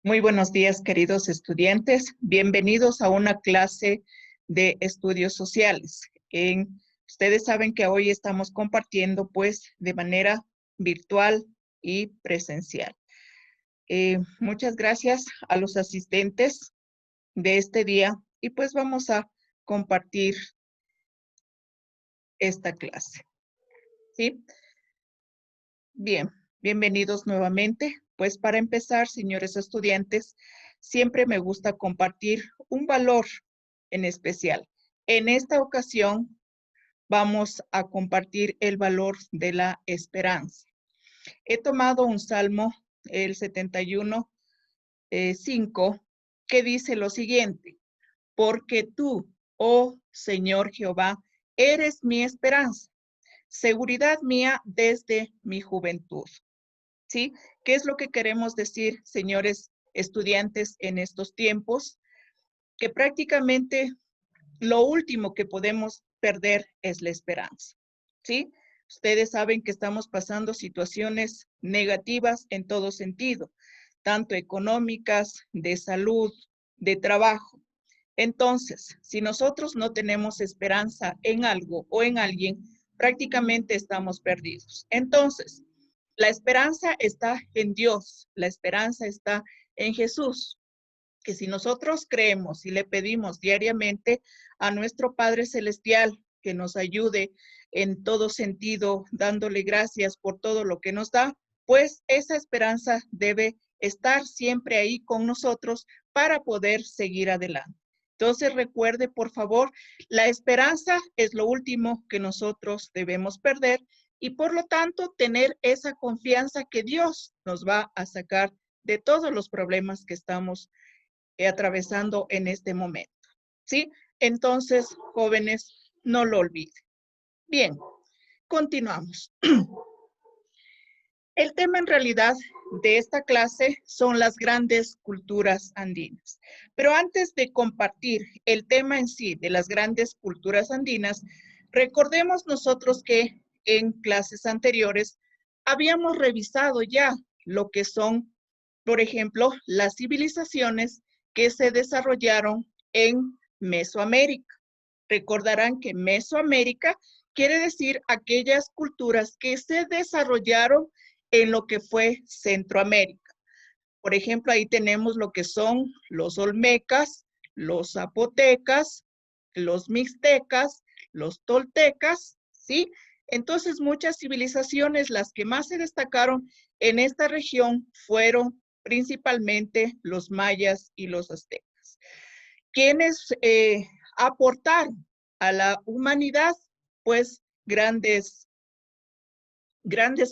Muy buenos días, queridos estudiantes. Bienvenidos a una clase de estudios sociales. Ustedes saben que hoy estamos compartiendo pues de manera virtual y presencial. Muchas gracias a los asistentes de este día y pues vamos a compartir esta clase. ¿Sí? Bien, bienvenidos nuevamente. Pues para empezar, señores estudiantes, siempre me gusta compartir un valor en especial. En esta ocasión vamos a compartir el valor de la esperanza. He tomado un salmo, el 71, 5, que dice lo siguiente: porque tú, oh Señor Jehová, eres mi esperanza, seguridad mía desde mi juventud. ¿Sí? ¿Qué es lo que queremos decir, señores estudiantes, en estos tiempos? Que prácticamente lo último que podemos perder es la esperanza. ¿Sí? Ustedes saben que estamos pasando situaciones negativas en todo sentido, tanto económicas, de salud, de trabajo. Entonces, si nosotros no tenemos esperanza en algo o en alguien, prácticamente estamos perdidos. Entonces, la esperanza está en Dios, la esperanza está en Jesús, que si nosotros creemos y le pedimos diariamente a nuestro Padre Celestial que nos ayude en todo sentido, dándole gracias por todo lo que nos da, pues esa esperanza debe estar siempre ahí con nosotros para poder seguir adelante. Entonces recuerde, por favor, la esperanza es lo último que nosotros debemos perder y por lo tanto tener esa confianza que Dios nos va a sacar de todos los problemas que estamos atravesando en este momento. ¿Sí? Entonces, jóvenes, no lo olviden. Bien, continuamos. El tema en realidad de esta clase son las grandes culturas andinas. Pero antes de compartir el tema en sí de las grandes culturas andinas, recordemos nosotros que en clases anteriores habíamos revisado ya lo que son, por ejemplo, las civilizaciones que se desarrollaron en Mesoamérica. Recordarán que Mesoamérica quiere decir aquellas culturas que se desarrollaron en lo que fue Centroamérica. Por ejemplo, ahí tenemos lo que son los olmecas, los zapotecas, los mixtecas, los toltecas, ¿sí? Entonces, muchas civilizaciones, las que más se destacaron en esta región fueron principalmente los mayas y los aztecas, quienes aportaron a la humanidad, pues, grandes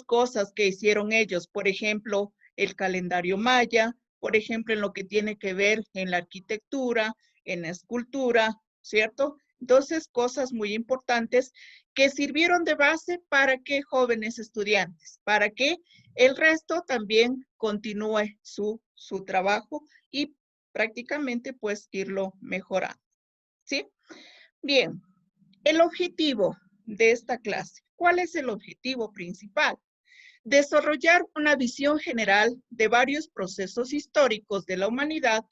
cosas que hicieron ellos. Por ejemplo, el calendario maya, por ejemplo, en lo que tiene que ver en la arquitectura, en la escultura, ¿cierto? Entonces, cosas muy importantes que sirvieron de base para que jóvenes estudiantes, para que el resto también continúe su trabajo y prácticamente pues irlo mejorando, ¿sí? Bien, el objetivo de esta clase. ¿Cuál es el objetivo principal? Desarrollar una visión general de varios procesos históricos de la humanidad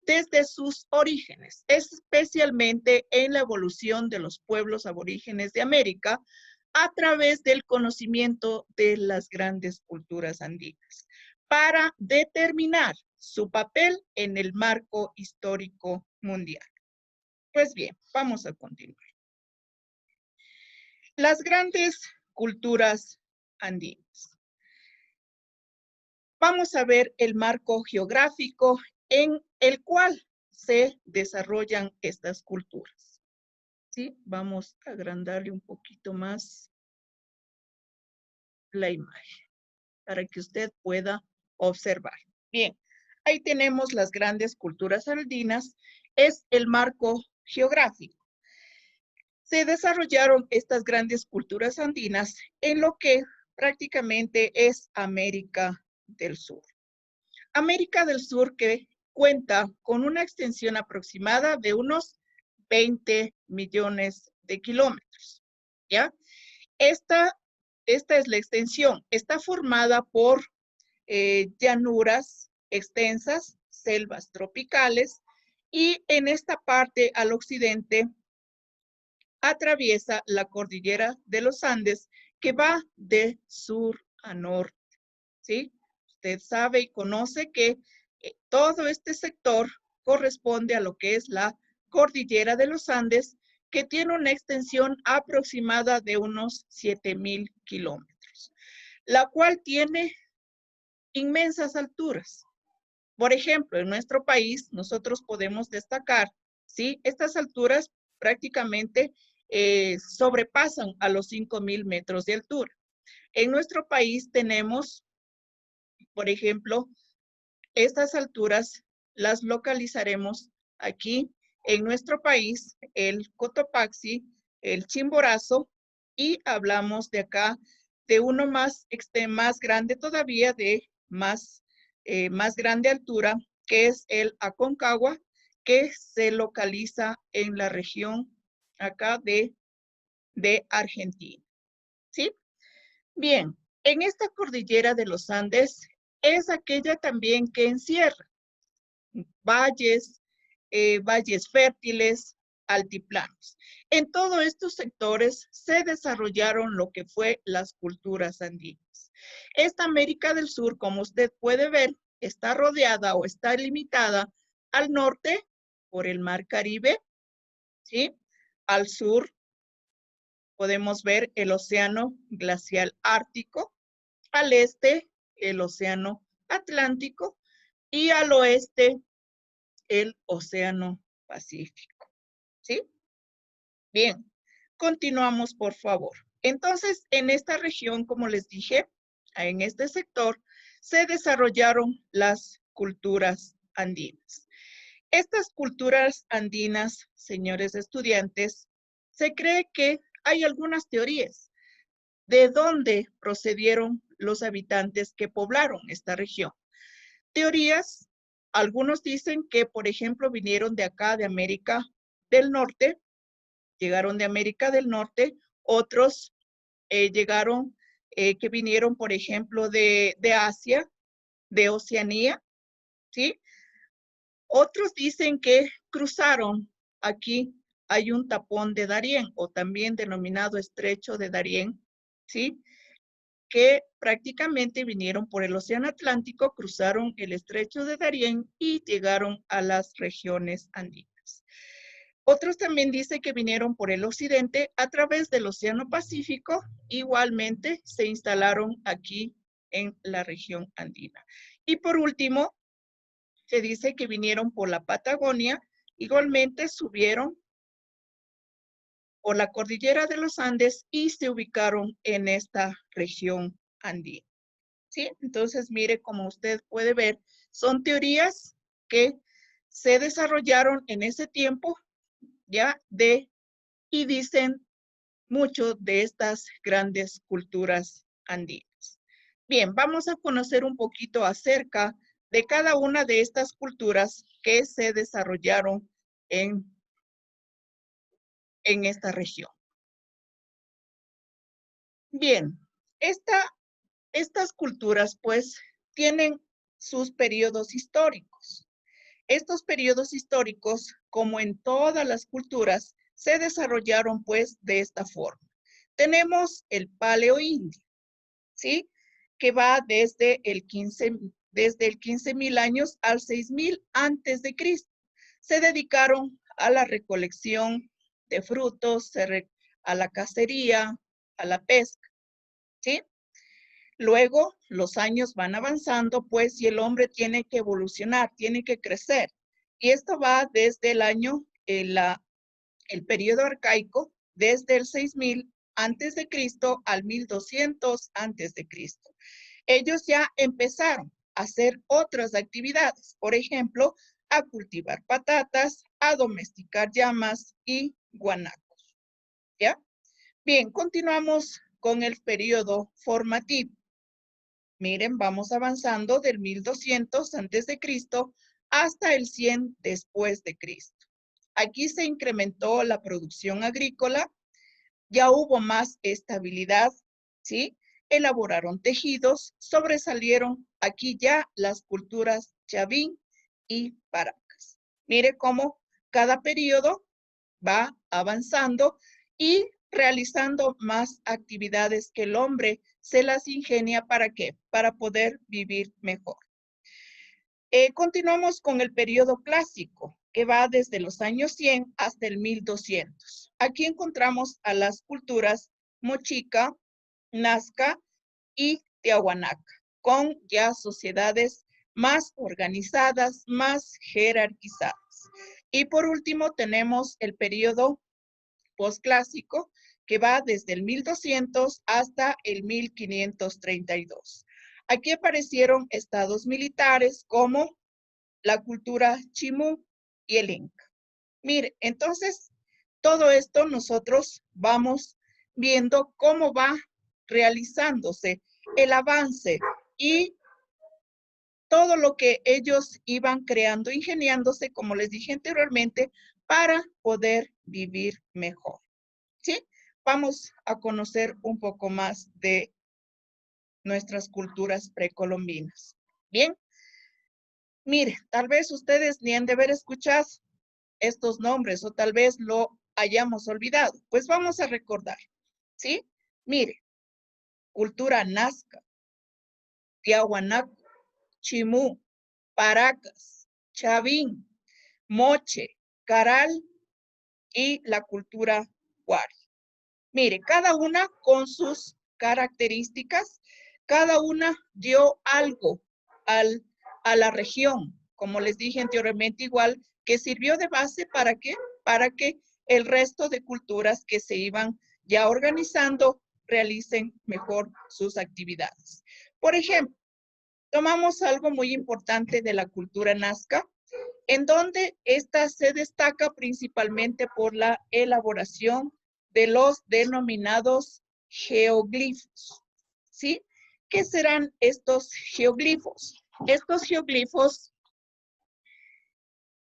desde sus orígenes, especialmente en la evolución de los pueblos aborígenes de América a través del conocimiento de las grandes culturas andinas, para determinar su papel en el marco histórico mundial. Pues bien, vamos a continuar. Las grandes culturas andinas. Vamos a ver el marco geográfico en el cual se desarrollan estas culturas. ¿Sí? Vamos a agrandarle un poquito más la imagen para que usted pueda observar. Bien, ahí tenemos las grandes culturas andinas. Es el marco geográfico. Se desarrollaron estas grandes culturas andinas en lo que prácticamente es América del Sur. América del Sur, que cuenta con una extensión aproximada de unos 20 millones de kilómetros, ¿ya? Esta es la extensión. Está formada por llanuras extensas selvas tropicales y en esta parte al occidente atraviesa la cordillera de los Andes que va de sur a norte, ¿sí? Usted sabe y conoce que todo este sector corresponde a lo que es la cordillera de los Andes, que tiene una extensión aproximada de unos 7,000 kilómetros, la cual tiene inmensas alturas. Por ejemplo, en nuestro país, nosotros podemos destacar, ¿sí? Estas alturas prácticamente sobrepasan a los 5,000 metros de altura. En nuestro país tenemos, por ejemplo, estas alturas las localizaremos aquí en nuestro país, el Cotopaxi, el Chimborazo, y hablamos de acá de uno más grande todavía, de más grande altura, que es el Aconcagua, que se localiza en la región acá de Argentina, ¿sí? Bien, en esta cordillera de los Andes es aquella también que encierra valles, valles fértiles, altiplanos. En todos estos sectores se desarrollaron lo que fue las culturas andinas. Esta América del Sur, como usted puede ver, está rodeada o está limitada al norte por el Mar Caribe, ¿sí? Al sur podemos ver el Océano Glacial Ártico, al este el Océano Atlántico y al oeste el Océano Pacífico, ¿sí? Bien, continuamos por favor. Entonces, en esta región, como les dije, en este sector, se desarrollaron las culturas andinas. Estas culturas andinas, señores estudiantes, se cree que hay algunas teorías de dónde procedieron los habitantes que poblaron esta región. Teorías, algunos dicen que, por ejemplo, vinieron de acá, de América del Norte, llegaron de América del Norte, otros llegaron, que vinieron, por ejemplo, de Asia, de Oceanía, ¿sí? Otros dicen que cruzaron aquí, hay un tapón de Darién, o también denominado Estrecho de Darién, ¿sí? Que prácticamente vinieron por el Océano Atlántico, cruzaron el Estrecho de Darién y llegaron a las regiones andinas. Otros también dicen que vinieron por el occidente a través del Océano Pacífico, igualmente se instalaron aquí en la región andina. Y por último, se dice que vinieron por la Patagonia, igualmente subieron por la cordillera de los Andes y se ubicaron en esta región andina. ¿Sí? Entonces, mire, como usted puede ver, son teorías que se desarrollaron en ese tiempo, ya, y dicen mucho de estas grandes culturas andinas. Bien, vamos a conocer un poquito acerca de cada una de estas culturas que se desarrollaron en esta región. Bien, estas culturas pues tienen sus periodos históricos. Estos periodos históricos, como en todas las culturas, se desarrollaron pues de esta forma. Tenemos el Paleoindio, ¿sí? Que va desde el 15,000 años al 6,000 antes de Cristo. Se dedicaron a la recolección de frutos, a la cacería, a la pesca, ¿sí? Luego, los años van avanzando, pues, y el hombre tiene que evolucionar, tiene que crecer. Y esto va desde el año, el periodo arcaico, desde el 6,000 antes de Cristo al 1,200 antes de Cristo. Ellos ya empezaron a hacer otras actividades, por ejemplo, a cultivar patatas, a domesticar llamas y guanacos. ¿Ya? Bien, continuamos con el periodo formativo. Miren, vamos avanzando del 1,200 antes de Cristo hasta el 100 después de Cristo. Aquí se incrementó la producción agrícola, ya hubo más estabilidad, ¿sí? Elaboraron tejidos, sobresalieron aquí ya las culturas Chavín y Paracas. Mire cómo cada periodo va avanzando y realizando más actividades que el hombre se las ingenia. ¿Para qué? Para poder vivir mejor. Continuamos con el periodo clásico, que va desde los años 100 hasta el 1200. Aquí encontramos a las culturas Mochica, Nazca y Tiahuanaca, con ya sociedades más organizadas, más jerarquizadas. Y por último tenemos el periodo posclásico, que va desde el 1200 hasta el 1532. Aquí aparecieron estados militares como la cultura Chimú y el Inca. Mire, entonces, todo esto nosotros vamos viendo cómo va realizándose el avance y todo lo que ellos iban creando, ingeniándose, como les dije anteriormente, para poder vivir mejor. ¿Sí? Vamos a conocer un poco más de nuestras culturas precolombinas. Bien, mire, tal vez ustedes ni han de haber escuchado estos nombres o tal vez lo hayamos olvidado. Pues vamos a recordar, ¿sí? Mire, cultura Nazca, Tiahuanaco, Chimú, Paracas, Chavín, Moche, Caral y la cultura Huari. Mire, cada una con sus características, cada una dio algo a la región, como les dije anteriormente, igual que sirvió de base para qué, para que el resto de culturas que se iban ya organizando realicen mejor sus actividades. Por ejemplo, tomamos algo muy importante de la cultura nazca, en donde esta se destaca principalmente por la elaboración de los denominados geoglifos. ¿Sí? ¿Qué serán estos geoglifos? Estos geoglifos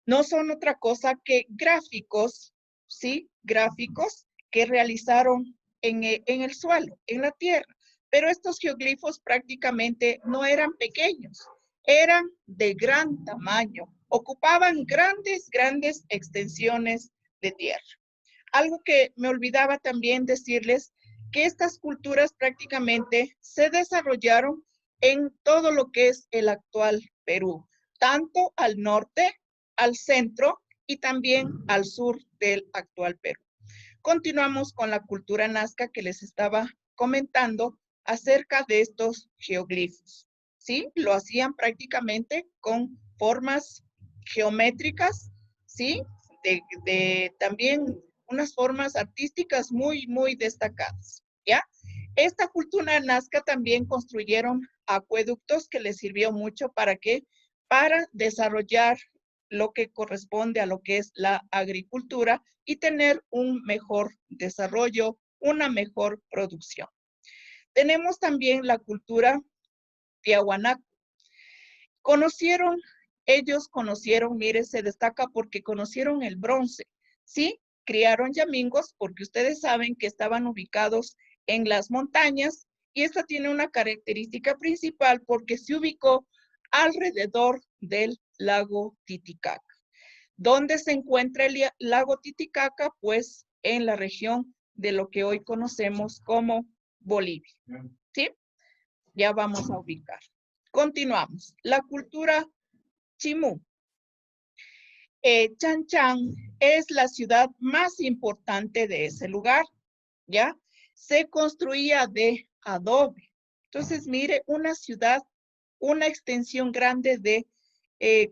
no son otra cosa que gráficos, ¿sí? Gráficos que realizaron en el suelo, en la tierra. Pero estos geoglifos prácticamente no eran pequeños, eran de gran tamaño, ocupaban grandes extensiones de tierra. Algo que me olvidaba también decirles, que estas culturas prácticamente se desarrollaron en todo lo que es el actual Perú, tanto al norte, al centro y también al sur del actual Perú. Continuamos con la cultura nazca que les estaba comentando acerca de estos geoglifos. ¿Sí? Lo hacían prácticamente con formas geométricas, ¿sí? También unas formas artísticas muy destacadas, ¿ya? Esta cultura nazca también construyeron acueductos que les sirvió mucho para ¿qué? Para desarrollar lo que corresponde a lo que es la agricultura y tener un mejor desarrollo, una mejor producción. Tenemos también la cultura tiahuanaco. Ellos conocieron, mire, se destaca porque conocieron el bronce, ¿sí? Criaron yamingos porque ustedes saben que estaban ubicados en las montañas y esta tiene una característica principal porque se ubicó alrededor del lago Titicaca. ¿Dónde se encuentra el lago Titicaca? Pues en la región de lo que hoy conocemos como Bolivia, ¿sí? Ya vamos a ubicar. Continuamos. La cultura Chimú. Chan Chan es la ciudad más importante de ese lugar, ¿ya? Se construía de adobe. Entonces, mire, una ciudad, una extensión grande de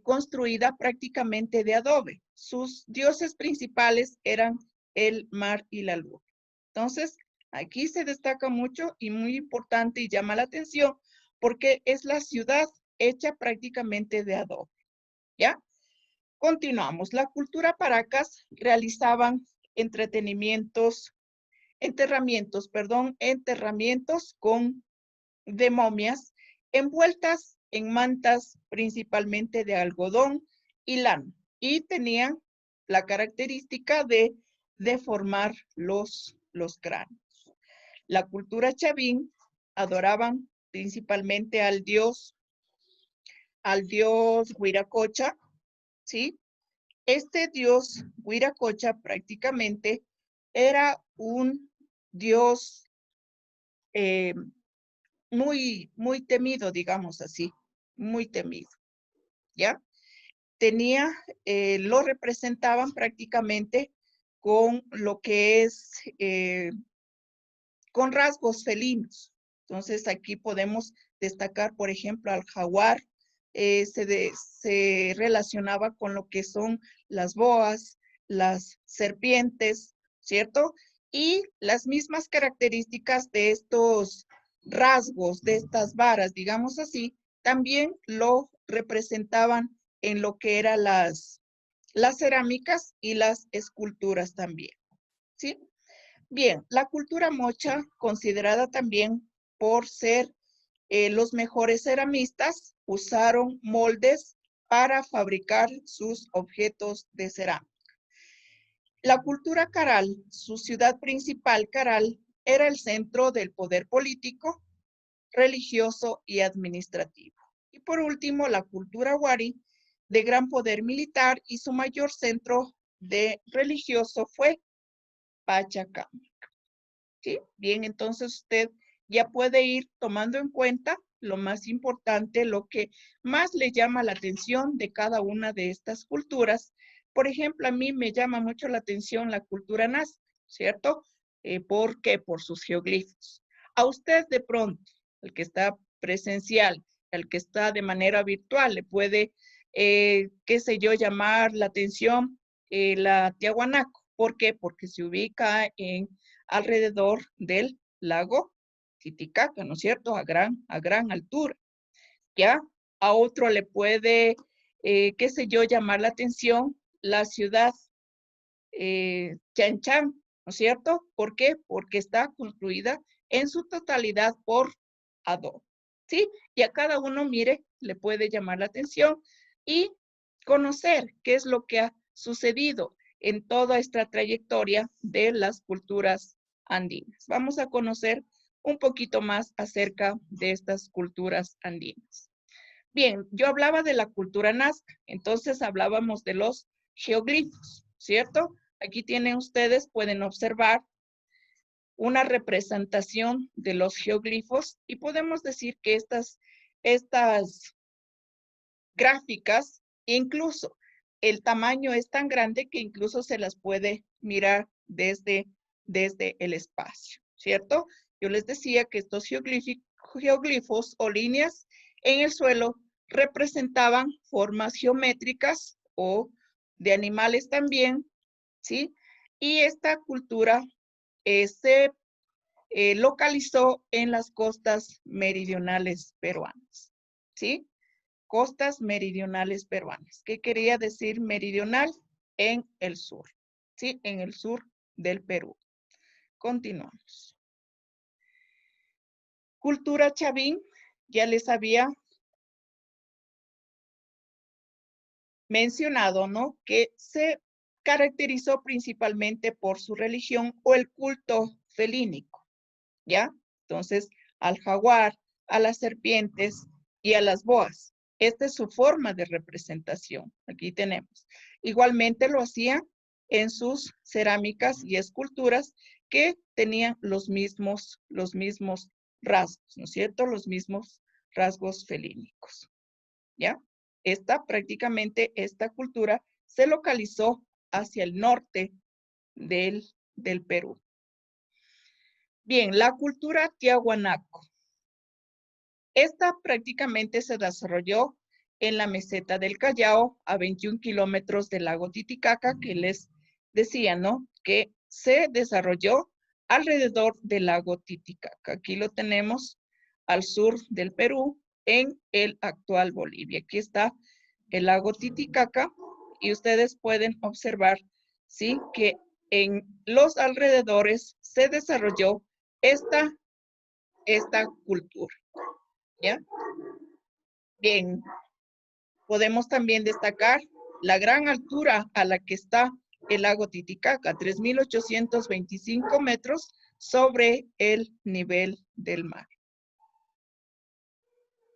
construida prácticamente de adobe. Sus dioses principales eran el mar y la luna. Entonces, aquí se destaca mucho y muy importante y llama la atención porque es la ciudad hecha prácticamente de adobe, ¿ya? Continuamos. La cultura Paracas realizaban enterramientos de momias envueltas en mantas principalmente de algodón y lana y tenían la característica de deformar los cráneos. La cultura chavín adoraban principalmente al dios al dios Huiracocha, ¿sí? Este dios Huiracocha prácticamente era un dios eh, muy temido, digamos así, muy temido, ¿ya? Lo representaban prácticamente con lo que es, con rasgos felinos. Entonces aquí podemos destacar, por ejemplo, al jaguar, se relacionaba con lo que son las boas, las serpientes, ¿cierto? Y las mismas características de estos rasgos, de estas varas, digamos así, también lo representaban en lo que eran las cerámicas y las esculturas también, ¿sí? Bien, la cultura mocha, considerada también por ser los mejores ceramistas, usaron moldes para fabricar sus objetos de cerámica. La cultura Caral, su ciudad principal, Caral, era el centro del poder político, religioso y administrativo. Y por último, la cultura Wari, de gran poder militar, y su mayor centro de religioso fue Pachacamac. ¿Sí? Bien, entonces usted ya puede ir tomando en cuenta lo más importante, lo que más le llama la atención de cada una de estas culturas. Por ejemplo, a mí me llama mucho la atención la cultura nazca, ¿cierto? ¿Por qué? Por sus geoglifos. A usted de pronto, el que está presencial, el que está de manera virtual, le puede, qué sé yo, llamar la atención la Tiahuanaco. ¿Por qué? Porque se ubica alrededor del lago Titicaca, ¿no es cierto? A gran altura. ¿Ya? A otro le puede, qué sé yo, llamar la atención la ciudad Chan Chan, ¿no es cierto? ¿Por qué? Porque está construida en su totalidad por adobe, ¿sí? Y a cada uno, mire, le puede llamar la atención y conocer qué es lo que ha sucedido en toda esta trayectoria de las culturas andinas. Vamos a conocer un poquito más acerca de estas culturas andinas. Bien, yo hablaba de la cultura nazca, entonces hablábamos de los geoglifos, ¿cierto? Aquí tienen ustedes, pueden observar una representación de los geoglifos y podemos decir que estas gráficas, incluso el tamaño es tan grande que incluso se las puede mirar desde el espacio, ¿cierto? Yo les decía que estos geoglifos o líneas en el suelo representaban formas geométricas o de animales también, ¿sí? Y esta cultura se localizó en las costas meridionales peruanas, ¿sí? Costas meridionales peruanas. ¿Qué quería decir meridional? En el sur, ¿sí? En el sur del Perú. Continuamos. Cultura chavín, ya les había mencionado, ¿no? Que se caracterizó principalmente por su religión o el culto felínico, ¿ya? Entonces, al jaguar, a las serpientes y a las boas. Esta es su forma de representación. Aquí tenemos. Igualmente lo hacían en sus cerámicas y esculturas que tenían los mismos rasgos, ¿no es cierto? Los mismos rasgos felínicos, ¿ya? Esta cultura se localizó hacia el norte del Perú. Bien, la cultura tiahuanaco. Esta prácticamente se desarrolló en la meseta del Callao, a 21 kilómetros del lago Titicaca, que les decía, ¿no? Que se desarrolló alrededor del lago Titicaca. Aquí lo tenemos al sur del Perú, en el actual Bolivia. Aquí está el lago Titicaca y ustedes pueden observar, ¿sí? Que en los alrededores se desarrolló esta cultura, ¿ya? Bien, podemos también destacar la gran altura a la que está el lago Titicaca, 3.825 metros sobre el nivel del mar.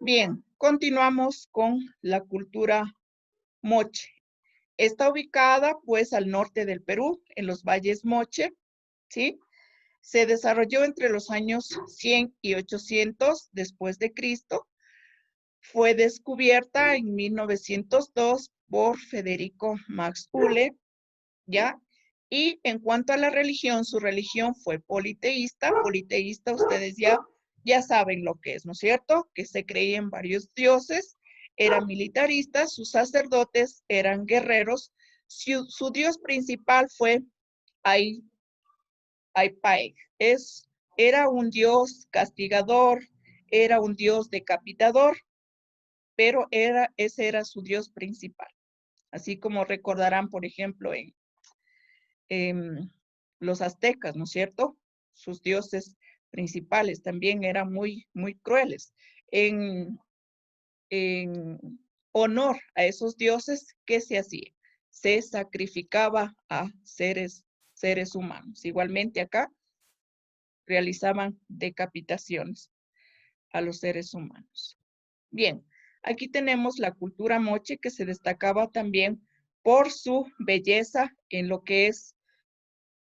Bien, continuamos con la cultura moche. Está ubicada pues al norte del Perú, en los valles Moche, ¿sí? Se desarrolló entre los años 100 y 800 después de Cristo. Fue descubierta en 1902 por Federico Max Uhle, ¿ya? Y en cuanto a la religión, su religión fue politeísta. Politeísta, ustedes ya saben lo que es, ¿no es cierto? Que se creía en varios dioses, era militarista, sus sacerdotes eran guerreros. Su dios principal fue Aipaeg. Era un dios castigador, era un dios decapitador, pero ese era su dios principal. Así como recordarán, por ejemplo, en los aztecas, ¿no es cierto? Sus dioses principales también eran muy, muy crueles. En, en honor a esos dioses, ¿qué se hacía? Se sacrificaba a seres humanos. Igualmente acá realizaban decapitaciones a los seres humanos. Bien, aquí tenemos la cultura moche que se destacaba también por su belleza en lo que es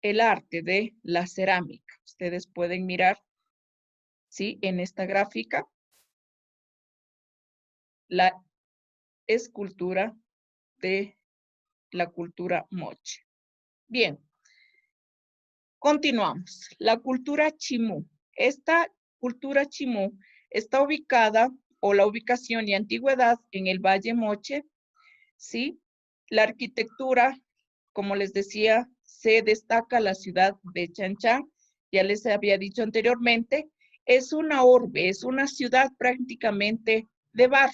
el arte de la cerámica. Ustedes pueden mirar, ¿sí? En esta gráfica, la escultura de la cultura moche. Bien, continuamos. La cultura chimú. Esta cultura chimú está ubicada, o la ubicación y antigüedad, en el Valle Moche, ¿sí? La arquitectura, como les decía, se destaca la ciudad de Chanchán, ya les había dicho anteriormente, es una urbe, es una ciudad prácticamente de barro,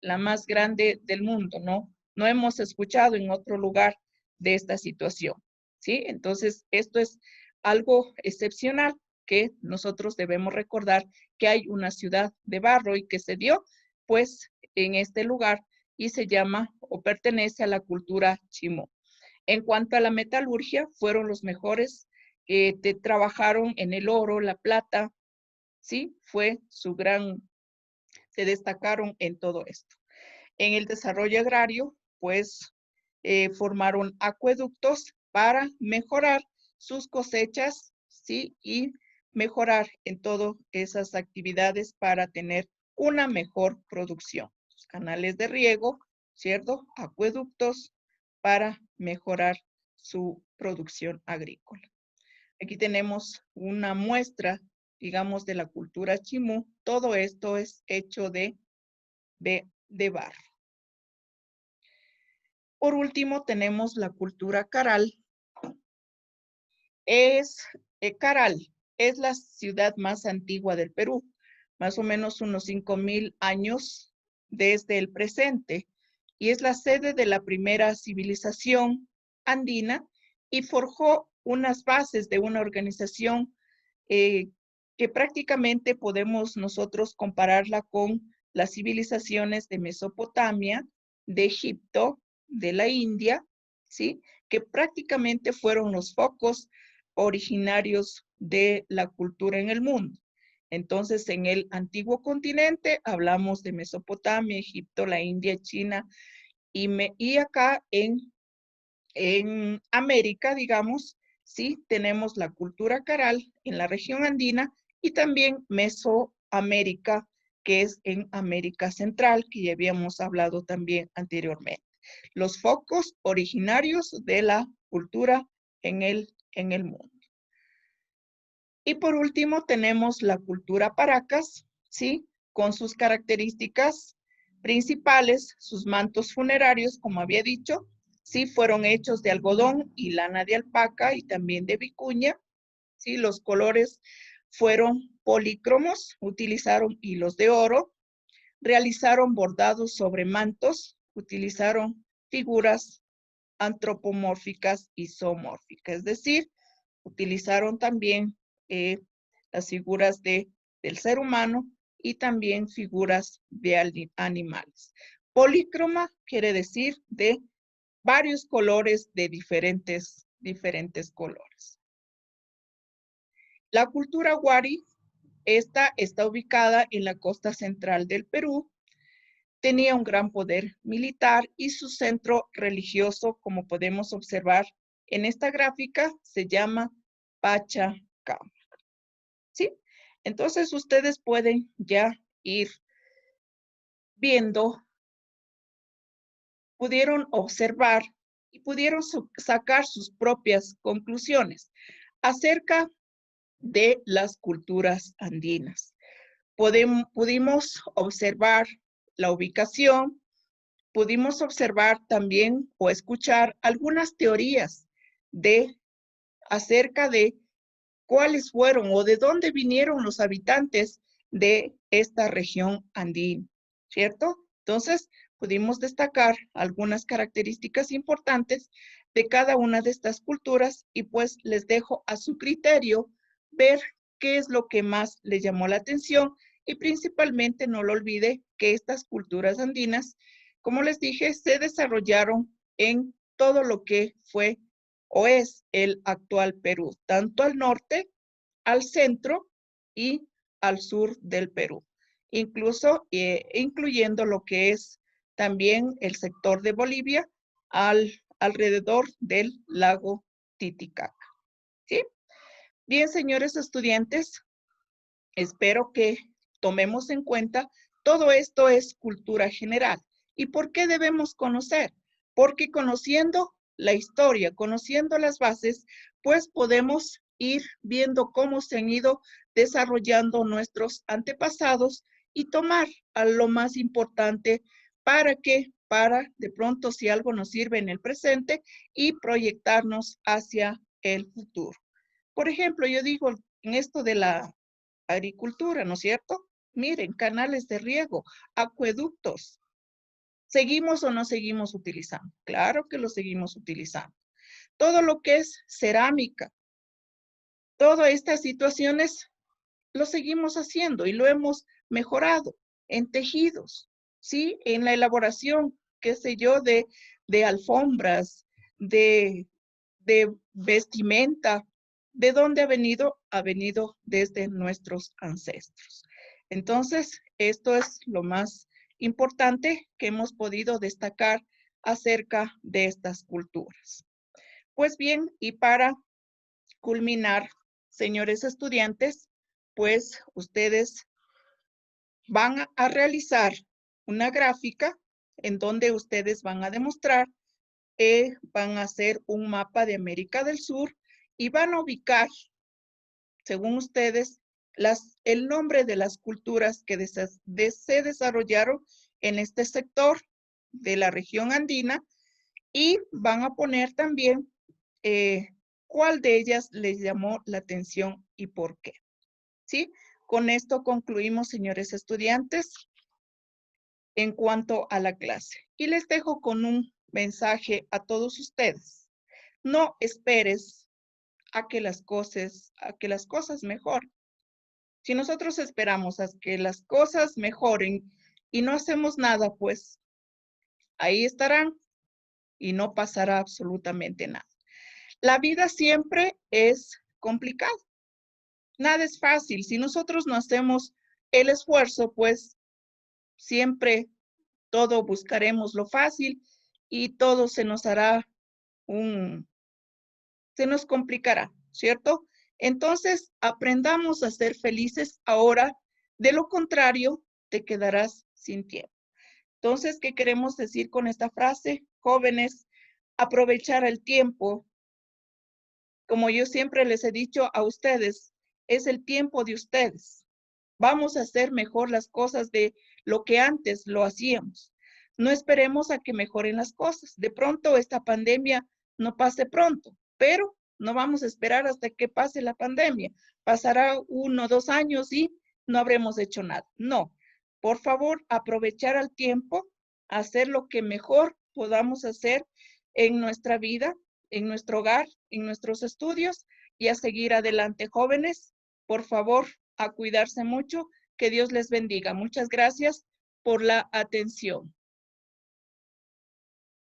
la más grande del mundo, ¿no? No hemos escuchado en otro lugar de esta situación, ¿sí? Entonces, esto es algo excepcional que nosotros debemos recordar que hay una ciudad de barro y que se dio, pues, en este lugar y se llama o pertenece a la cultura chimú. En cuanto a la metalurgia, fueron los mejores que trabajaron en el oro, la plata, ¿sí? Se destacaron en todo esto. En el desarrollo agrario, pues, formaron acueductos para mejorar sus cosechas, ¿sí? Y mejorar en todas esas actividades para tener una mejor producción. Canales de riego, ¿cierto? Acueductos para mejorar su producción agrícola. Aquí tenemos una muestra, digamos, de la cultura chimú. Todo esto es hecho de barro. Por último, tenemos la cultura caral. Caral es la ciudad más antigua del Perú, más o menos unos 5,000 años desde el presente, y es la sede de la primera civilización andina y forjó unas bases de una organización que prácticamente podemos nosotros compararla con las civilizaciones de Mesopotamia, de Egipto, de la India, ¿sí? Que prácticamente fueron los focos originarios de la cultura en el mundo. Entonces, en el antiguo continente hablamos de Mesopotamia, Egipto, la India, China, y acá en América, digamos, sí, tenemos la cultura caral en la región andina y también Mesoamérica, que es en América Central, que ya habíamos hablado también anteriormente. Los focos originarios de la cultura en el mundo. Y por último tenemos la cultura Paracas, ¿sí? Con sus características principales, sus mantos funerarios, como había dicho, sí, fueron hechos de algodón y lana de alpaca y también de vicuña, ¿sí? Los colores fueron polícromos, utilizaron hilos de oro, realizaron bordados sobre mantos, utilizaron figuras antropomórficas y zoomórficas, es decir, utilizaron también las figuras del ser humano y también figuras de animales. Polícroma quiere decir de varios colores de diferentes colores. La cultura wari Esta está ubicada en la costa central del Perú. Tenía un gran poder militar y su centro religioso, como podemos observar en esta gráfica, se llama Pachacamac. ¿Sí? Entonces ustedes pueden ya ir viendo, pudieron observar y pudieron sacar sus propias conclusiones acerca de las culturas andinas. Pudimos observar la ubicación, pudimos observar también o escuchar algunas teorías acerca de cuáles fueron o de dónde vinieron los habitantes de esta región andina, ¿cierto? Entonces, pudimos destacar algunas características importantes de cada una de estas culturas y pues les dejo a su criterio ver qué es lo que más les llamó la atención y principalmente no lo olvide que estas culturas andinas, como les dije, se desarrollaron en todo lo que fue o es el actual Perú, tanto al norte, al centro y al sur del Perú, incluso incluyendo lo que es también el sector de Bolivia alrededor del lago Titicaca. ¿Sí? Bien, señores estudiantes, espero que tomemos en cuenta todo esto es cultura general. ¿Y por qué debemos conocer? Porque conociendo la historia, conociendo las bases, pues podemos ir viendo cómo se han ido desarrollando nuestros antepasados y tomar a lo más importante para de pronto si algo nos sirve en el presente y proyectarnos hacia el futuro. Por ejemplo, yo digo en esto de la agricultura, ¿no es cierto? Miren, canales de riego, acueductos. ¿Seguimos o no seguimos utilizando? Claro que lo seguimos utilizando. Todo lo que es cerámica, todas estas situaciones lo seguimos haciendo y lo hemos mejorado en tejidos, ¿sí? En la elaboración, qué sé yo, de alfombras, de, de vestimenta. ¿De dónde ha venido? Ha venido desde nuestros ancestros. Entonces, esto es lo más importante que hemos podido destacar acerca de estas culturas. Pues bien, y para culminar, señores estudiantes, pues ustedes van a realizar una gráfica en donde ustedes van a demostrar, van a hacer un mapa de América del Sur y van a ubicar, según ustedes, el nombre de las culturas que se desarrollaron en este sector de la región andina y van a poner también cuál de ellas les llamó la atención y por qué. ¿Sí? Con esto concluimos, señores estudiantes, en cuanto a la clase. Y les dejo con un mensaje a todos ustedes. No esperes a que las cosas mejoren. Si nosotros esperamos a que las cosas mejoren y no hacemos nada, pues ahí estarán y no pasará absolutamente nada. La vida siempre es complicada. Nada es fácil. Si nosotros no hacemos el esfuerzo, pues siempre todo buscaremos lo fácil y todo se nos hará se nos complicará, ¿cierto? Entonces, aprendamos a ser felices ahora. De lo contrario, te quedarás sin tiempo. Entonces, ¿qué queremos decir con esta frase? Jóvenes, aprovechar el tiempo. Como yo siempre les he dicho a ustedes, es el tiempo de ustedes. Vamos a hacer mejor las cosas de lo que antes lo hacíamos. No esperemos a que mejoren las cosas. De pronto esta pandemia no pase pronto, pero no vamos a esperar hasta que pase la pandemia. Pasará 1 o 2 años y no habremos hecho nada. No, por favor, aprovechar el tiempo, hacer lo que mejor podamos hacer en nuestra vida, en nuestro hogar, en nuestros estudios y a seguir adelante, jóvenes. Por favor, a cuidarse mucho. Que Dios les bendiga. Muchas gracias por la atención.